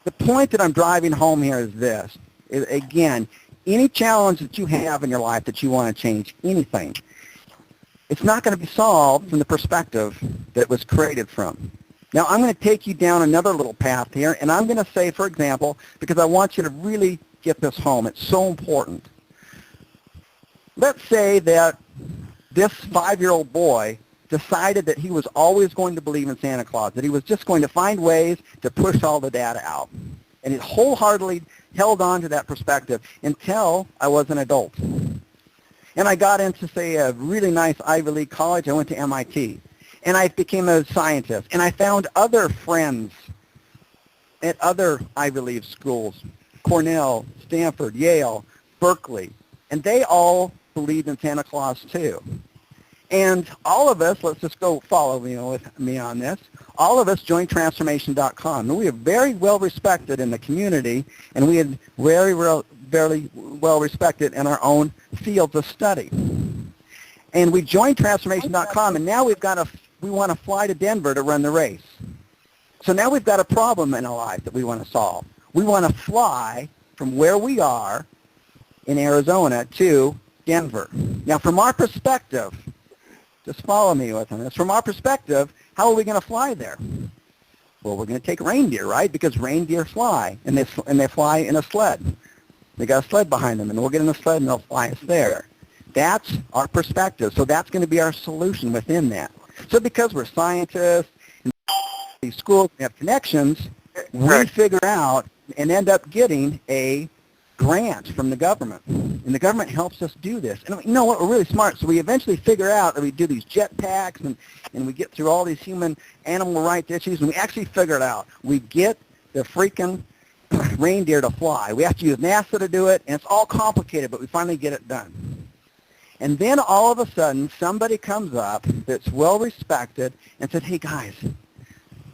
the point that I'm driving home here is this. Again, any challenge that you have in your life that you want to change, anything, it's not going to be solved from the perspective that it was created from. Now, I'm going to take you down another little path here, and I'm going to say, for example, because I want you to really get this home. It's so important. Let's say that this 5-year-old boy decided that he was always going to believe in Santa Claus, that he was just going to find ways to push all the data out. And he wholeheartedly held on to that perspective until I was an adult. And I got into, say, a really nice Ivy League college. I went to MIT. And I became a scientist. And I found other friends at other Ivy League schools, Cornell, Stanford, Yale, Berkeley. And they all believed in Santa Claus too. And all of us, let's just go follow with me on this, all of us joined transformation.com. And we are very well respected in the community, and we are very well respected in our own fields of study. And we joined transformation.com, and now we want to fly to Denver to run the race. So now we've got a problem in our life that we want to solve. We want to fly from where we are in Arizona to Denver. Now, from our perspective, just follow me with this. From our perspective, how are we going to fly there? Well, we're going to take reindeer, right? Because reindeer fly, and they fly in a sled. They got a sled behind them, and we'll get in the sled, and they'll fly us there. That's our perspective. So that's going to be our solution within that. So because we're scientists, and these schools have connections, we figure out and end up getting a grant from the government. And the government helps us do this. And you know what? We're really smart. So we eventually figure out that we do these jetpacks, and we get through all these human animal rights issues, and we actually figure it out. We get the freaking reindeer to fly. We have to use NASA to do it, and it's all complicated, but we finally get it done. And then all of a sudden, somebody comes up that's well respected and said, hey guys,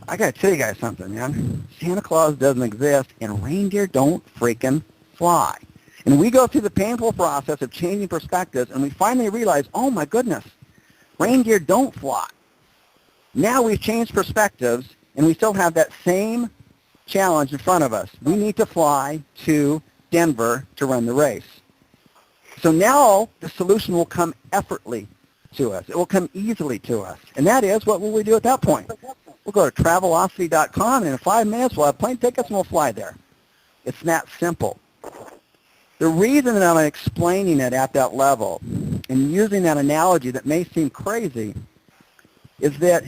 I got to tell you guys something, man. Santa Claus doesn't exist, and reindeer don't freaking fly. And we go through the painful process of changing perspectives, and we finally realize, oh my goodness, reindeer don't fly. Now we've changed perspectives, and we still have that same challenge in front of us. We need to fly to Denver to run the race. So now the solution will come effortlessly to us. It will come easily to us. And that is, what will we do at that point? We'll go to Travelocity.com, and in 5 minutes we'll have plane tickets and we'll fly there. It's that simple. The reason that I'm explaining it at that level and using that analogy that may seem crazy is that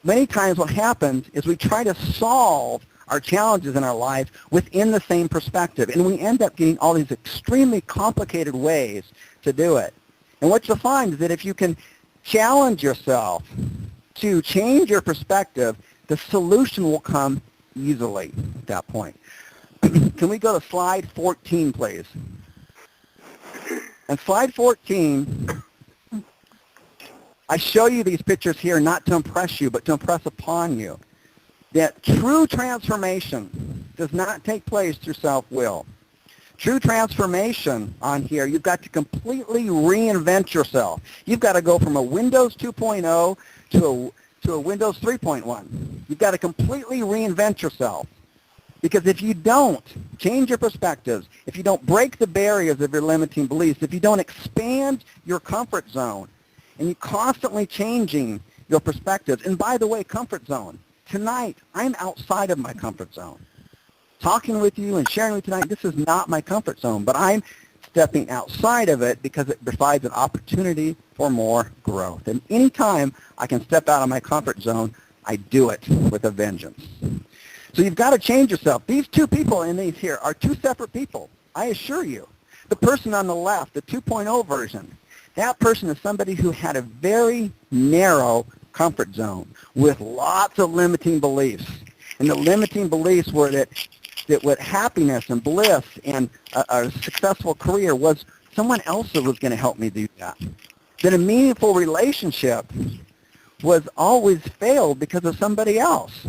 many times what happens is we try to solve our challenges in our life within the same perspective, and we end up getting all these extremely complicated ways to do it. And what you'll find is that if you can challenge yourself to change your perspective, the solution will come easily at that point. Can we go to slide 14, please? And slide 14, I show you these pictures here not to impress you, but to impress upon you that true transformation does not take place through self-will. True transformation on here, you've got to completely reinvent yourself. You've got to go from a Windows 2.0 to a Windows 3.1. You've got to completely reinvent yourself. Because if you don't change your perspectives, if you don't break the barriers of your limiting beliefs, if you don't expand your comfort zone, and you're constantly changing your perspectives, and by the way, comfort zone, tonight I'm outside of my comfort zone. Talking with you and sharing with you tonight, this is not my comfort zone, but I'm stepping outside of it because it provides an opportunity for more growth. And anytime I can step out of my comfort zone, I do it with a vengeance. So you've got to change yourself. These two people in these here are two separate people, I assure you. The person on the left, the 2.0 version, that person is somebody who had a very narrow comfort zone with lots of limiting beliefs. And the limiting beliefs were that what happiness and bliss and a successful career was someone else that was going to help me do that. That a meaningful relationship was always failed because of somebody else.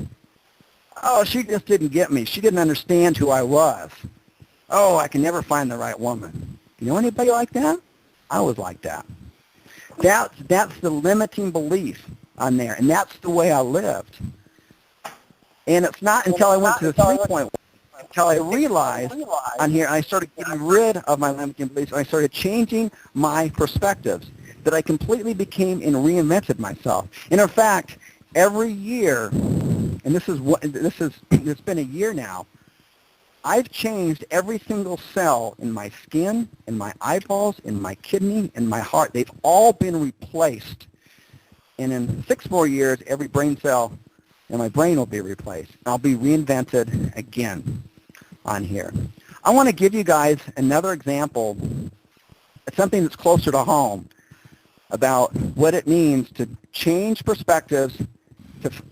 Oh, she just didn't get me. She didn't understand who I was. Oh, I can never find the right woman. You know anybody like that? I was like that. That's the limiting belief on there, and that's the way I lived. And it's not until I went to the 3.1 until I realized on here, I started getting rid of my limiting beliefs, and I started changing my perspectives, that I completely became and reinvented myself. And in fact, every year, and it's been a year now, I've changed every single cell in my skin, in my eyeballs, in my kidney, in my heart. They've all been replaced. And in 6 more years, every brain cell in my brain will be replaced. I'll be reinvented again on here. I want to give you guys another example, something that's closer to home, about what it means to change perspectives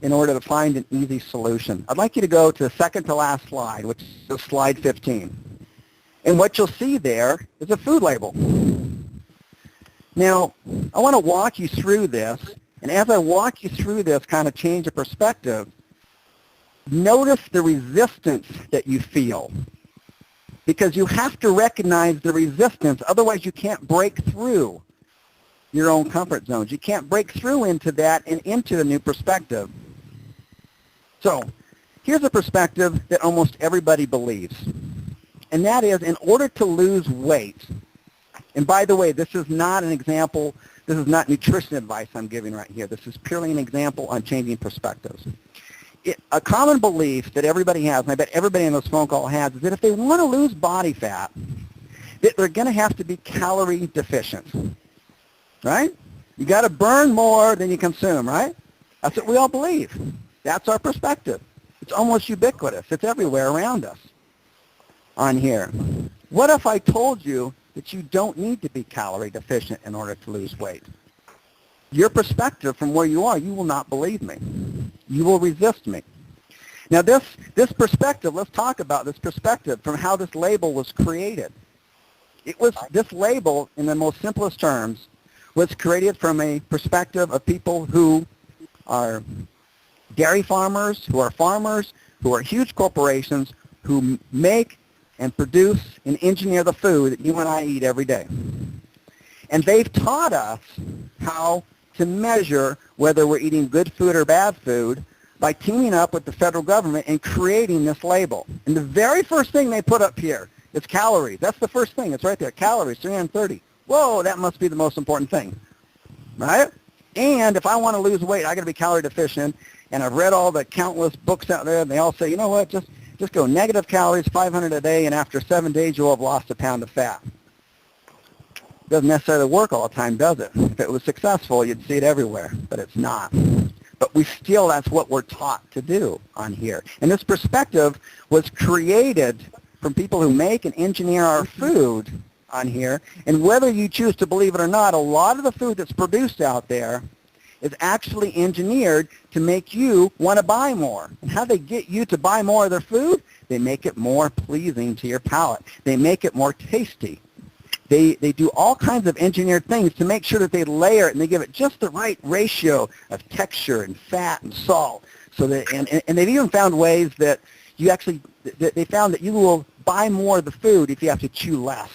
in order to find an easy solution. I'd like you to go to the second to last slide, which is slide 15. And what you'll see there is a food label. Now, I want to walk you through this, and as I walk you through this kind of change of perspective, notice the resistance that you feel, because you have to recognize the resistance, otherwise you can't break through your own comfort zones. You can't break through into that and into a new perspective. So here's a perspective that almost everybody believes, and that is, in order to lose weight, and by the way, this is not an example, this is not nutrition advice I'm giving right here. This is purely an example on changing perspectives. A common belief that everybody has, and I bet everybody on this phone call has, is that if they want to lose body fat, that they're going to have to be calorie deficient. Right? You got to burn more than you consume, right? That's what we all believe. That's our perspective. It's almost ubiquitous. It's everywhere around us on here. What if I told you that you don't need to be calorie deficient in order to lose weight? Your perspective from where you are, you will not believe me. You will resist me. Now this perspective, let's talk about this perspective from how this label was created. This label, in the most simplest terms, was created from a perspective of people who are dairy farmers, who are huge corporations, who make and produce and engineer the food that you and I eat every day. And they've taught us how to measure whether we're eating good food or bad food by teaming up with the federal government and creating this label. And the very first thing they put up here is calories. That's the first thing. It's right there, calories, 330. Whoa, that must be the most important thing, right? And if I want to lose weight, I got to be calorie deficient. And I've read all the countless books out there, and they all say, you know what, just go negative calories, 500 a day, and after 7 days, you'll have lost a pound of fat. Doesn't necessarily work all the time, does it? If it was successful, you'd see it everywhere, but it's not. But that's what we're taught to do on here. And this perspective was created from people who make and engineer our food on here, and whether you choose to believe it or not, a lot of the food that's produced out there is actually engineered to make you want to buy more. And how they get you to buy more of their food? They make it more pleasing to your palate. They make it more tasty. They do all kinds of engineered things to make sure that they layer it and they give it just the right ratio of texture and fat and salt. So that, and they've even found ways that they found that you will buy more of the food if you have to chew less.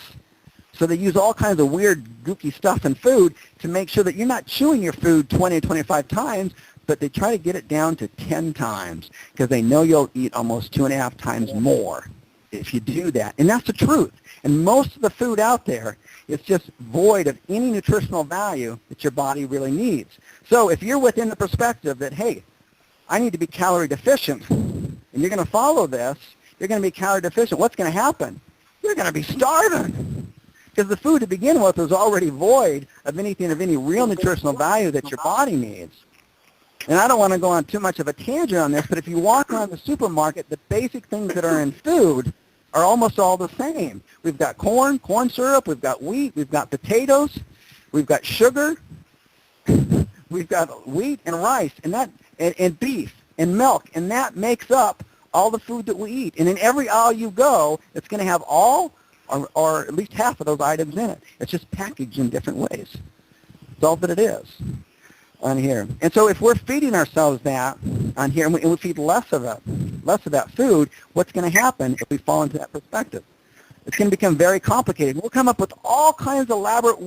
So they use all kinds of weird, gooky stuff in food to make sure that you're not chewing your food 20 or 25 times, but they try to get it down to 10 times because they know you'll eat almost 2.5 times more if you do that. And that's the truth. And most of the food out there is just void of any nutritional value that your body really needs. So if you're within the perspective that, hey, I need to be calorie deficient, and you're going to follow this, you're going to be calorie deficient, what's going to happen? You're going to be starving. Because the food to begin with was already void of anything of any real nutritional value that your body needs. And I don't want to go on too much of a tangent on this, but if you walk around the supermarket, the basic things that are in food are almost all the same. We've got corn syrup, we've got wheat, we've got potatoes, we've got sugar, we've got wheat and rice, and beef and milk, and that makes up all the food that we eat. And in every aisle you go, it's going to have all or at least half of those items in it. It's just packaged in different ways. That's all that it is on here. And so if we're feeding ourselves that on here, and we feed less of that food, what's going to happen if we fall into that perspective? It's going to become very complicated. We'll come up with all kinds of elaborate